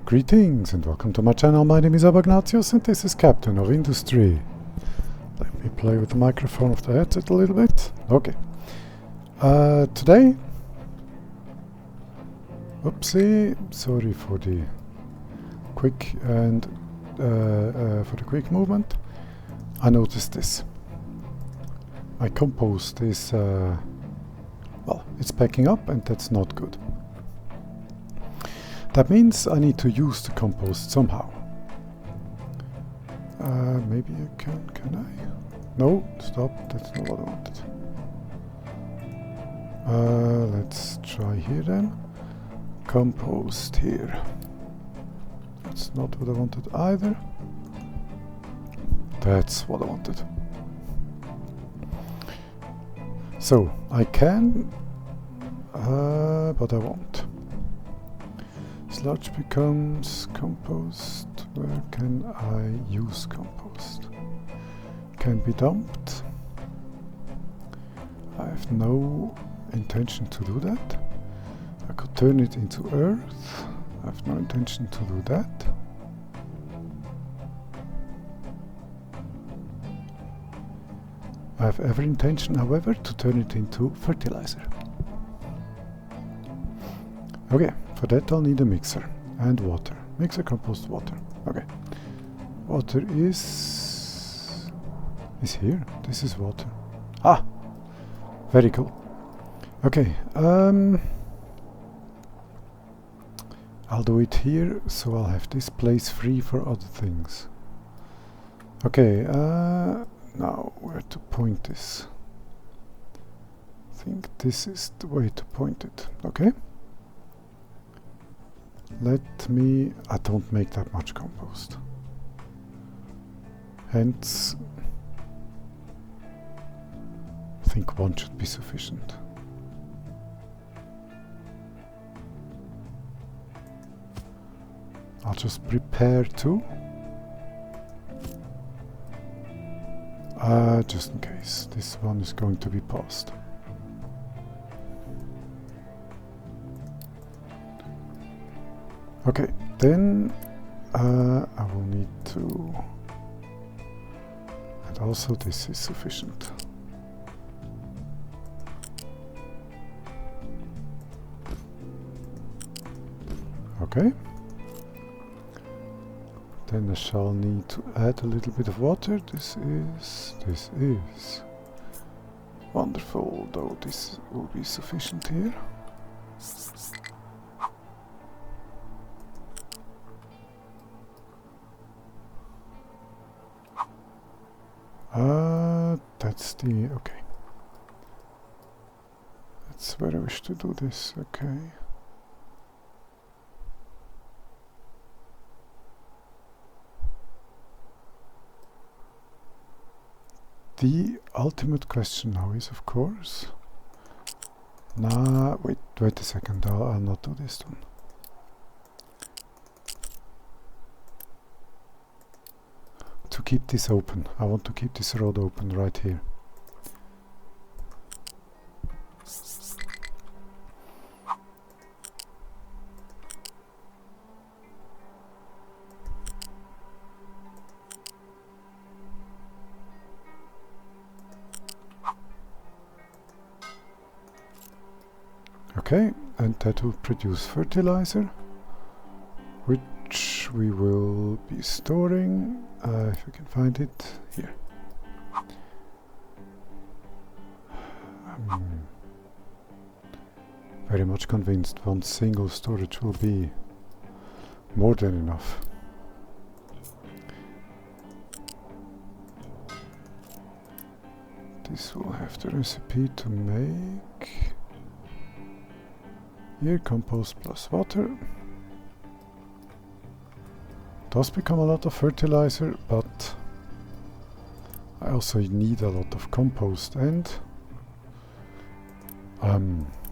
Greetings and welcome to my channel. My name is Ignatius and this is Captain of Industry. Let me play with the microphone of the headset a little bit. Okay. Today... Oopsie, sorry for the quick and movement. I noticed this. My compost is well, it's packing up and that's not good. That means I need to use the compost somehow. Maybe I can I? No, stop, that's not what I wanted. Let's try here then. Compost here. That's not what I wanted either. That's what I wanted. So, I can, but I won't. Sludge becomes compost. Where can I use compost? Can be dumped. I have no intention to do that. I could turn it into earth. I have no intention to do that. I have every intention, however, to turn it into fertilizer. Okay, for that I'll need a mixer and water. Mixer, compost, water. Okay. Water is here. This is water. Ah! Very cool. Okay, I'll do it here, so I'll have this place free for other things. Okay, now where to point this? I think this is the way to point it. Okay. I don't make that much compost. Hence, I think one should be sufficient. I'll just prepare two. Just in case. This one is going to be paused. Okay, then I will need to... And also this is sufficient. Okay. Then I shall need to add a little bit of water. This is wonderful, though this will be sufficient here. That's the... okay. That's where I wish to do this, okay. The ultimate question now is, of course... Nah, wait a second, I'll not do this one. To keep this open. I want to keep this road open right here. Okay, and that will produce fertilizer, which we will be storing, if I can find it, here. I'm very much convinced one single storage will be more than enough. This will have the recipe to make... Here, compost plus water. Does become a lot of fertilizer, but I also need a lot of compost, and I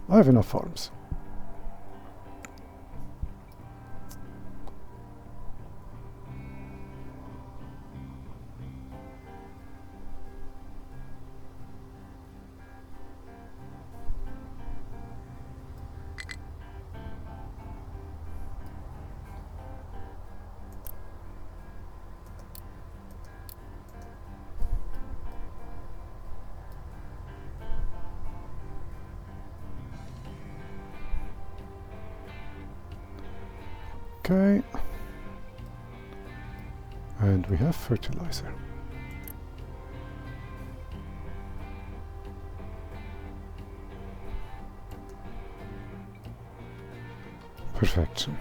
have enough farms. Okay. And we have fertilizer. Perfection.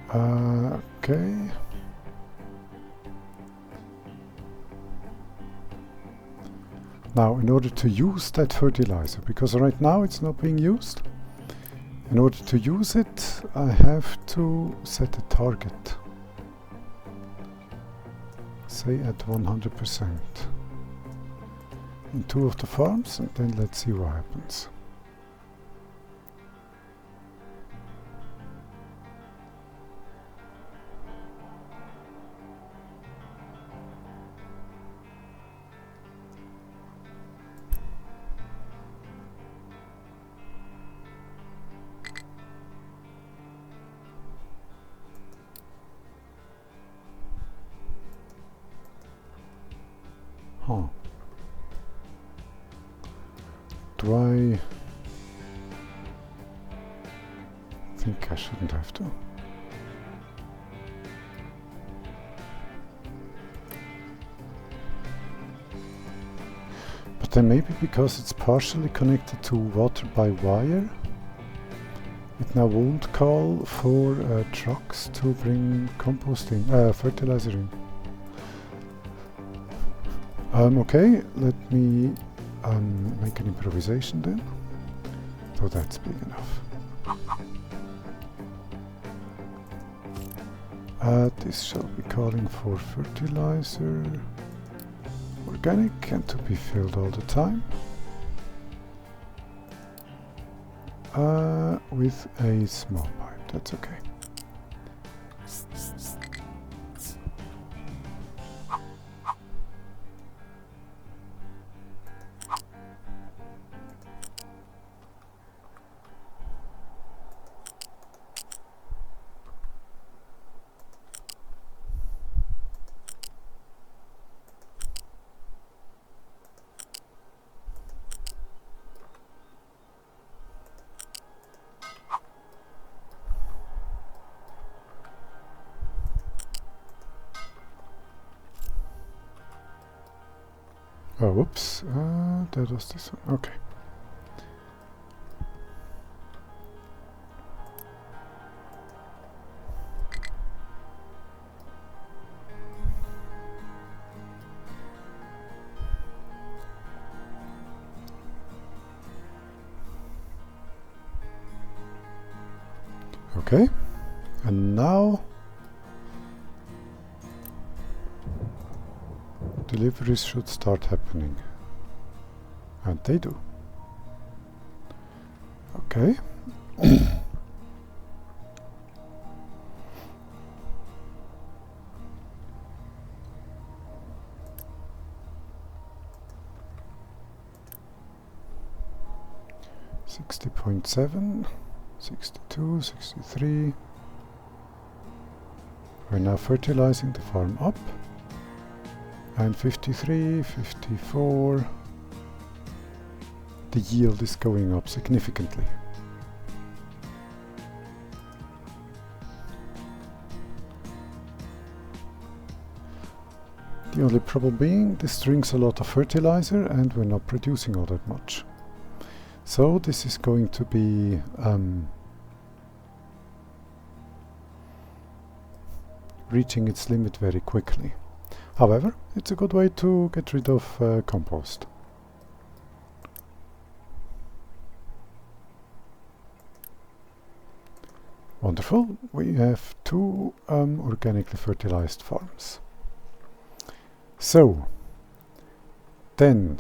Okay. Now, in order to use that fertilizer, because right now it's not being used, in order to use it, I have to set a target. Say at 100% in 2 of the farms, and then let's see what happens. Huh. Do I think I shouldn't have to? But then maybe because it's partially connected to water by wire, it now won't call for trucks to bring composting, fertilizer in. Okay, let me make an improvisation then. So that's big enough. This shall be calling for fertilizer, organic, and to be filled all the time. With a small pipe, that's okay. Oh, whoops, that was this one, okay. Okay, and now deliveries should start happening, and they do. Okay. .7, 62, 63. We're now fertilizing the farm up. And 53, 54. The yield is going up significantly. The only problem being this drinks a lot of fertilizer and we're not producing all that much. So this is going to be reaching its limit very quickly. However, it's a good way to get rid of compost. Wonderful, we have 2 organically fertilized farms. So, then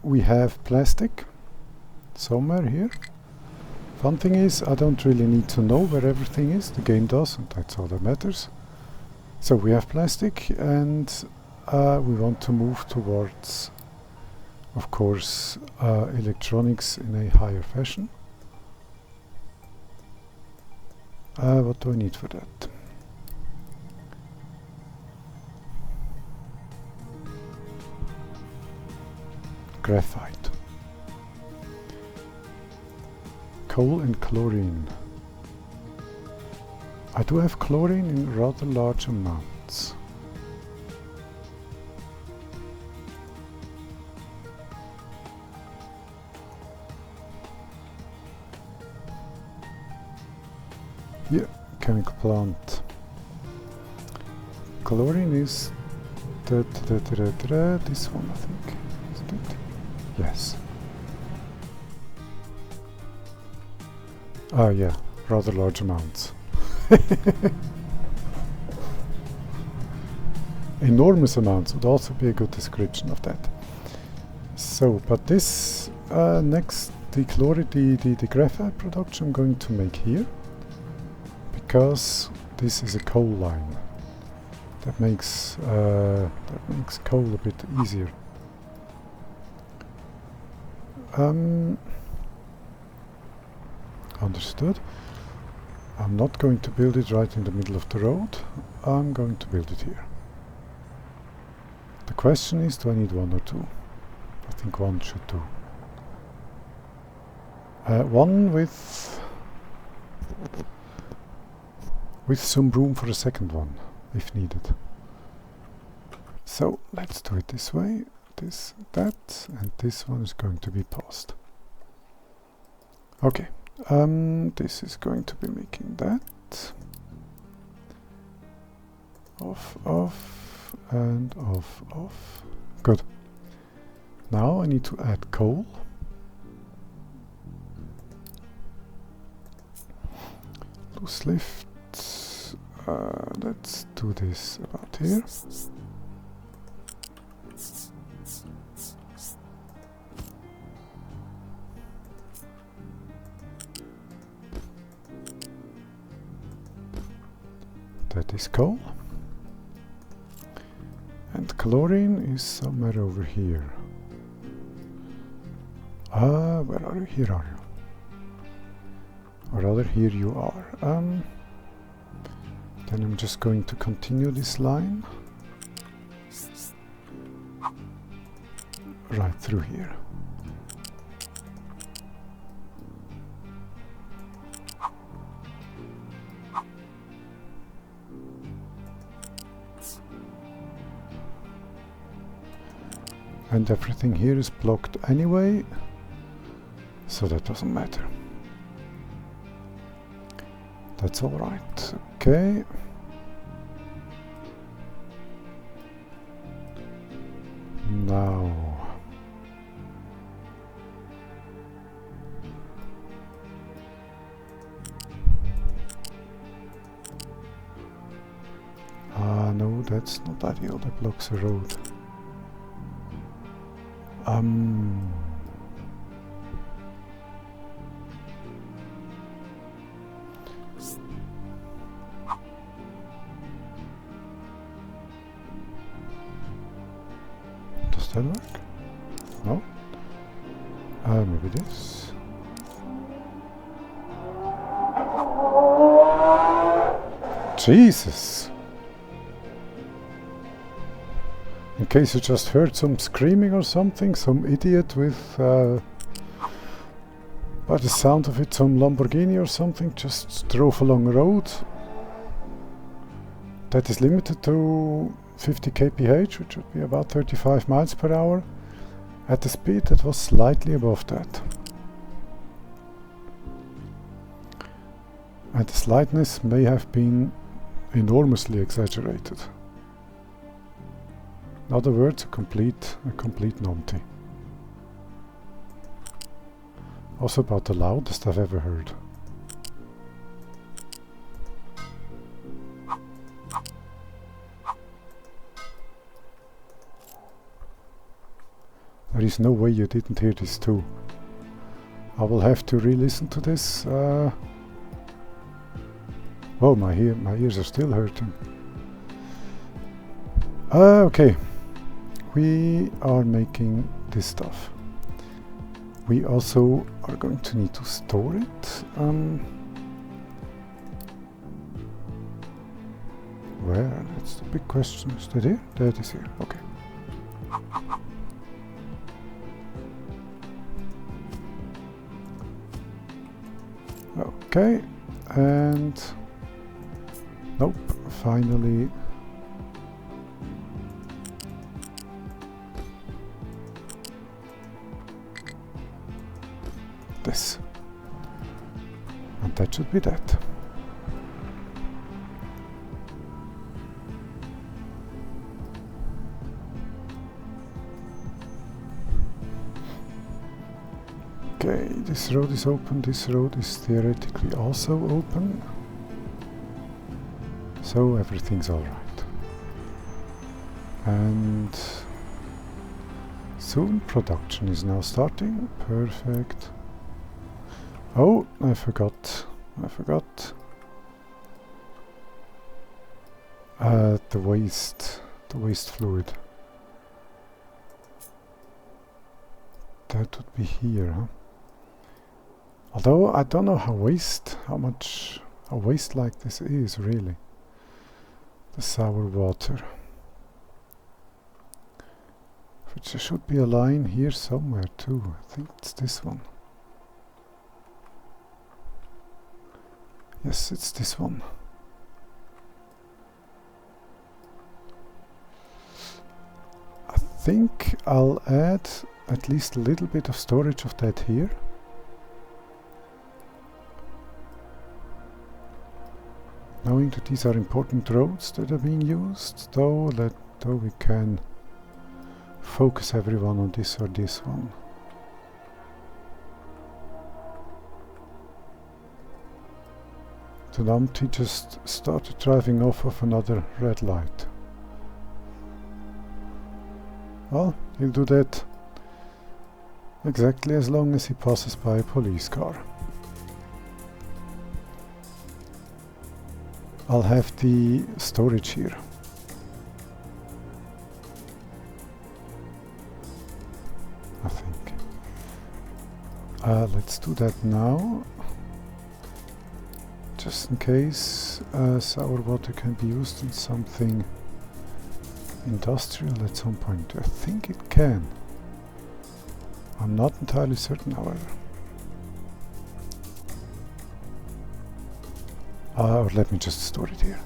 we have plastic somewhere here. Fun thing is, I don't really need to know where everything is, the game does, and that's all that matters. So we have plastic, and we want to move towards, of course, electronics in a higher fashion. What do I need for that? Graphite. Coal and chlorine. I do have chlorine in rather large amounts. Yeah, chemical plant. Chlorine is this one, I think. Is it? Yes. Ah, yeah, rather large amounts. Enormous amounts would also be a good description of that. So, but this next, the graphite production I'm going to make here, because this is a coal line. That makes coal a bit easier. Understood. I'm not going to build it right in the middle of the road. I'm going to build it here. The question is, do I need one or two? I think one should do. One with some room for a second one, if needed. So let's do it this way. This, that, and this one is going to be paused. Okay. This is going to be making that. Off, off, and off, off. Good. Now I need to add coal. Loose lift. Let's do this about here. That is coal. And chlorine is somewhere over here. Where are you? Here are you. Or rather, here you are. Then I'm just going to continue this line right through here. And everything here is blocked anyway, so that doesn't matter. That's all right. Okay. Now. No, that's not ideal. That blocks a road. Does that work? No? Maybe this. Jesus! In case you just heard some screaming or something, some idiot with, by the sound of it, some Lamborghini or something just drove along a road that is limited to 50 kph, which would be about 35 miles per hour, at a speed that was slightly above that. And the slightness may have been enormously exaggerated. In other words, a complete numpty. Also about the loudest I've ever heard. There is no way you didn't hear this too. I will have to re-listen to this. Oh, my ears are still hurting. Okay. We are making this stuff. We also are going to need to store it. Where? That's the big question. Is that here? That is here. Okay. Okay, and Nope, finally. This. And that should be that. Okay, this road is open, this road is theoretically also open. So everything's alright. And soon production is now starting. Perfect. Oh, I forgot. The waste fluid. That would be here, huh? Although I don't know how much a waste like this is really. The sour water. Which there should be a line here somewhere too. I think it's this one. Yes, it's this one. I think I'll add at least a little bit of storage of that here. Knowing that these are important roads that are being used, though we can focus everyone on this or this one. The numpty just started driving off of another red light. Well, he'll do that exactly as long as he passes by a police car. I'll have the storage here. I think. Let's do that now. Just in case sour water can be used in something industrial at some point. I think it can. I'm not entirely certain, however. Or let me just store it here.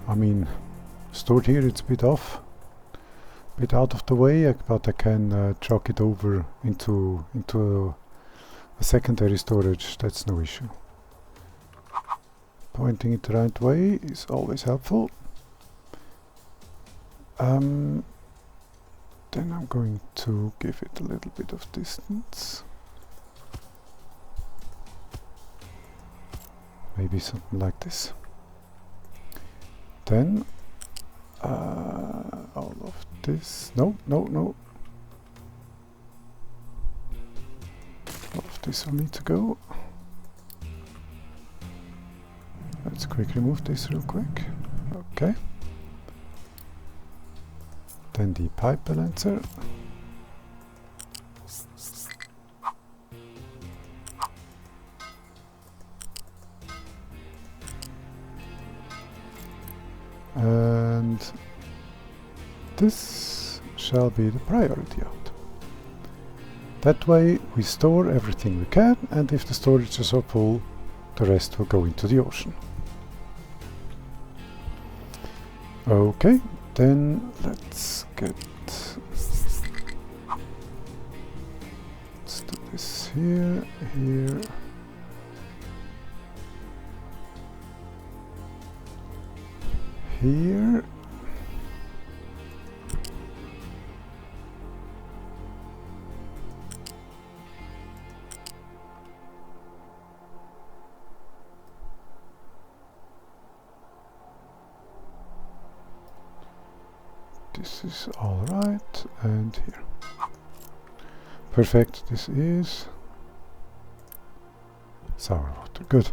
I mean, stored here it's a bit off, a bit out of the way, but I can truck it over into a secondary storage. That's no issue. Pointing it the right way is always helpful. Then I'm going to give it a little bit of distance. Maybe something like this. Then all of this. No. All of this will need to go. Let's quickly remove this real quick. Okay. Then the pipe balancer. And this shall be the priority out. That way we store everything we can, and if the storages are full, the rest will go into the ocean. Okay, then let's do this here. Here. This is all right, and here. Perfect, this is sour water, good.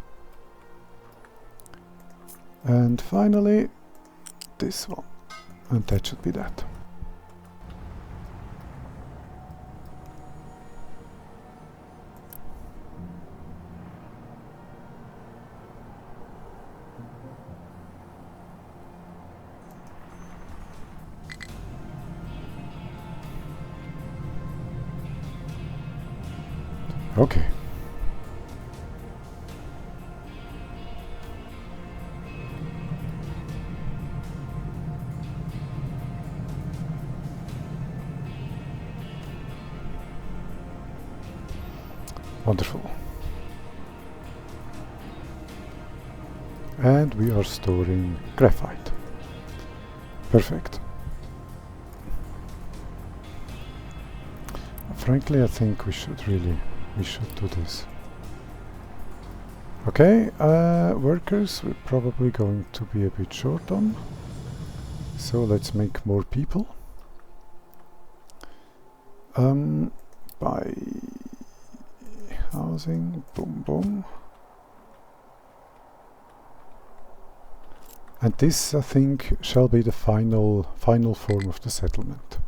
And finally, this one, and that should be that. Okay. Wonderful. And we are storing graphite. Perfect. Frankly, I think we should do this. Okay, workers we're probably going to be a bit short on. So let's make more people. By housing, boom, boom. And this, I think, shall be the final form of the settlement.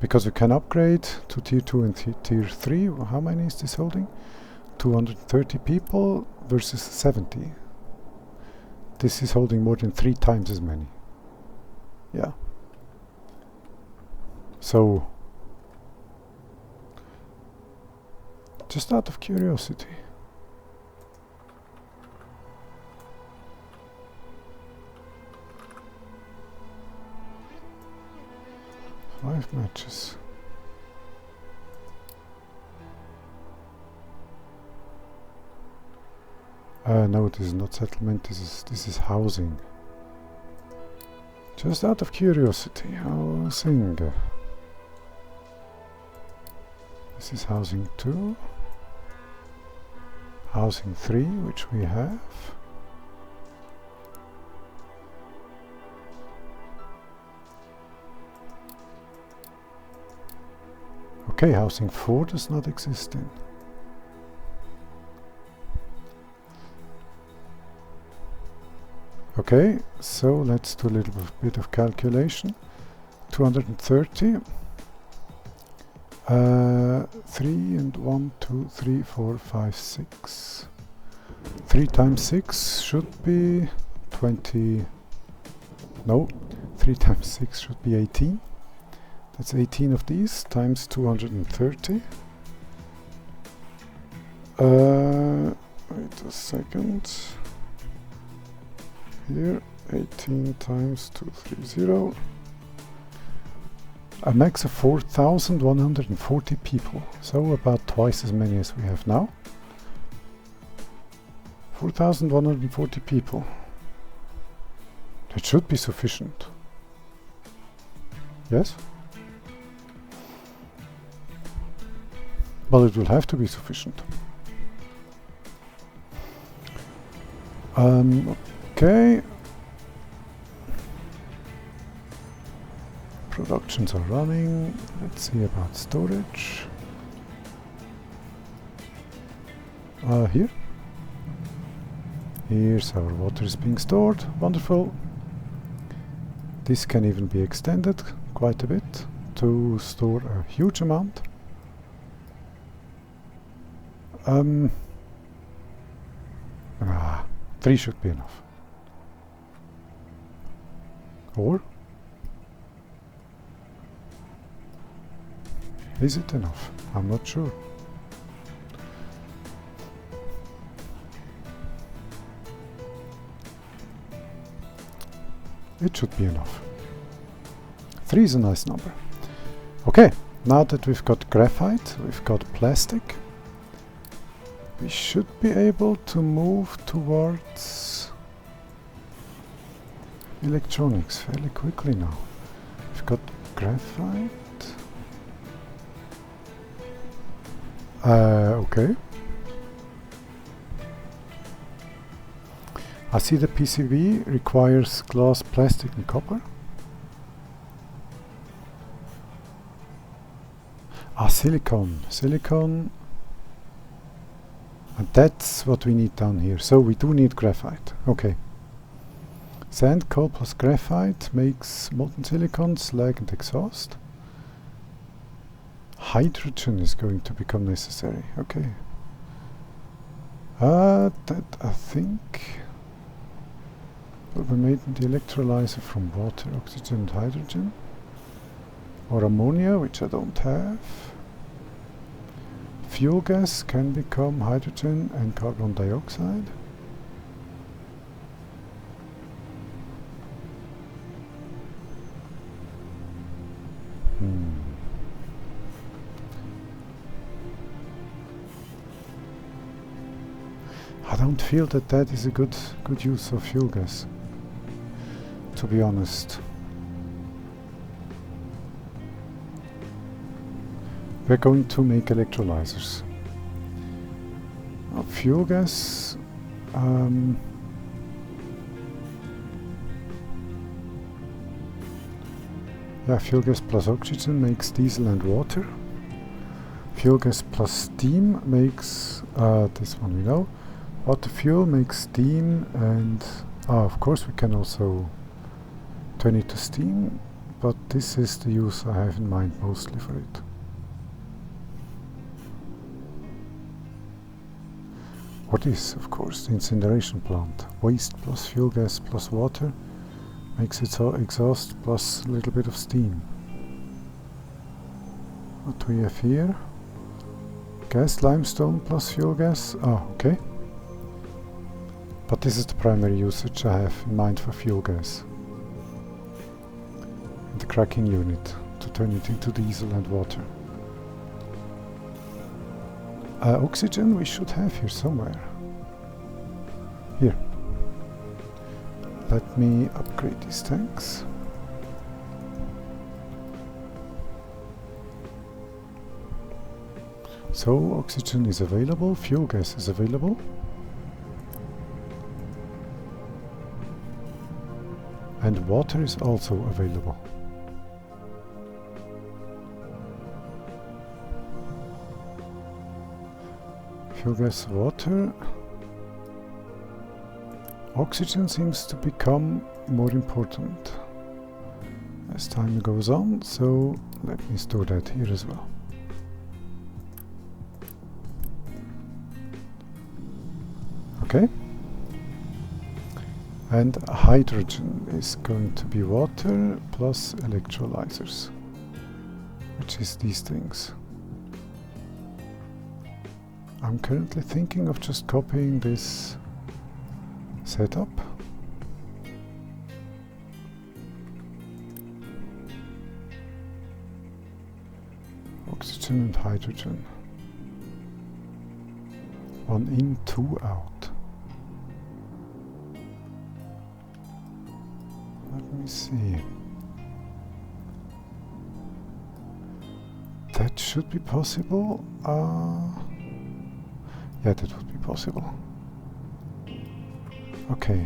Because we can upgrade to tier 2 and tier 3. How many is this holding? 230 people versus 70. This is holding more than 3 times as many. Yeah. So, just out of curiosity. 5 matches. No, this is not settlement, this is housing. Just out of curiosity, housing. This is housing 2. Housing 3, which we have. Okay, housing 4 does not exist in. Okay, so let's do a little bit of calculation. 230. 3 and 1, 2, 3, 4, 5, 6. 3 times 6 should be 20. No, 3 times 6 should be 18. That's 18 of these times 230. Wait a second. Here, 18 times 230. A max of 4,140 people. So about twice as many as we have now. 4,140 people. That should be sufficient. Yes? Well, it will have to be sufficient. Okay. Productions are running. Let's see about storage. Here. Here's our water is being stored. Wonderful. This can even be extended quite a bit to store a huge amount. 3 should be enough. Or is it enough? I'm not sure. It should be enough. 3 is a nice number. Okay, now that we've got graphite, we've got plastic, we should be able to move towards electronics fairly quickly now. We've got graphite. Okay. I see the PCB requires glass, plastic and copper. Silicon. Silicon. And that's what we need down here. So we do need graphite. Okay. Sand, coal plus graphite makes molten silicon, slag and exhaust. Hydrogen is going to become necessary. Okay. That I think will be made in the electrolyzer from water, oxygen and hydrogen. Or ammonia, which I don't have. Fuel gas can become hydrogen and carbon dioxide. I don't feel that that is a good use of fuel gas, to be honest. We're going to make electrolyzers. Fuel gas, yeah, fuel gas plus oxygen makes diesel and water. Fuel gas plus steam makes, this one we know, water fuel makes steam, and of course we can also turn it to steam, but this is the use I have in mind mostly for it. What is, of course, the incineration plant. Waste plus fuel gas plus water makes it so exhaust plus a little bit of steam. What do we have here? Gas limestone plus fuel gas. Oh, okay. But this is the primary usage I have in mind for fuel gas. And the cracking unit to turn it into diesel and water. Oxygen we should have here somewhere. Here. Let me upgrade these tanks. So oxygen is available, fuel gas is available. And water is also available. Fuel gas, water. Oxygen seems to become more important as time goes on, so let me store that here as well. Okay. And hydrogen is going to be water plus electrolyzers, which is these things. I'm currently thinking of just copying this setup. Oxygen and hydrogen. 1 in, 2 out. Let me see. That should be possible. Yeah, that would be possible. Okay.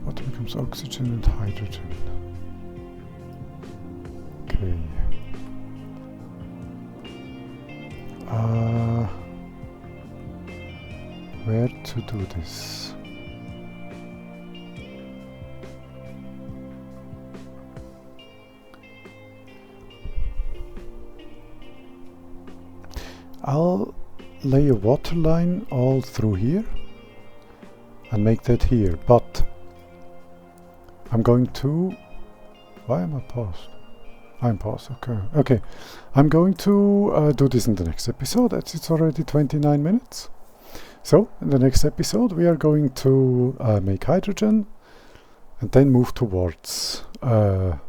What becomes oxygen and hydrogen? Okay. Where to do this? I'll lay a water line all through here and make that here, but I'm going to... Why am I paused? I'm paused, okay. Okay, I'm going to do this in the next episode, as it's already 29 minutes. So, in the next episode we are going to make hydrogen and then move towards more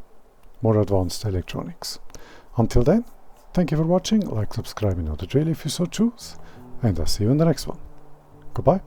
advanced electronics. Until then, thank you for watching, like, subscribe, and know the drill if you so choose, and I'll see you in the next one. Goodbye.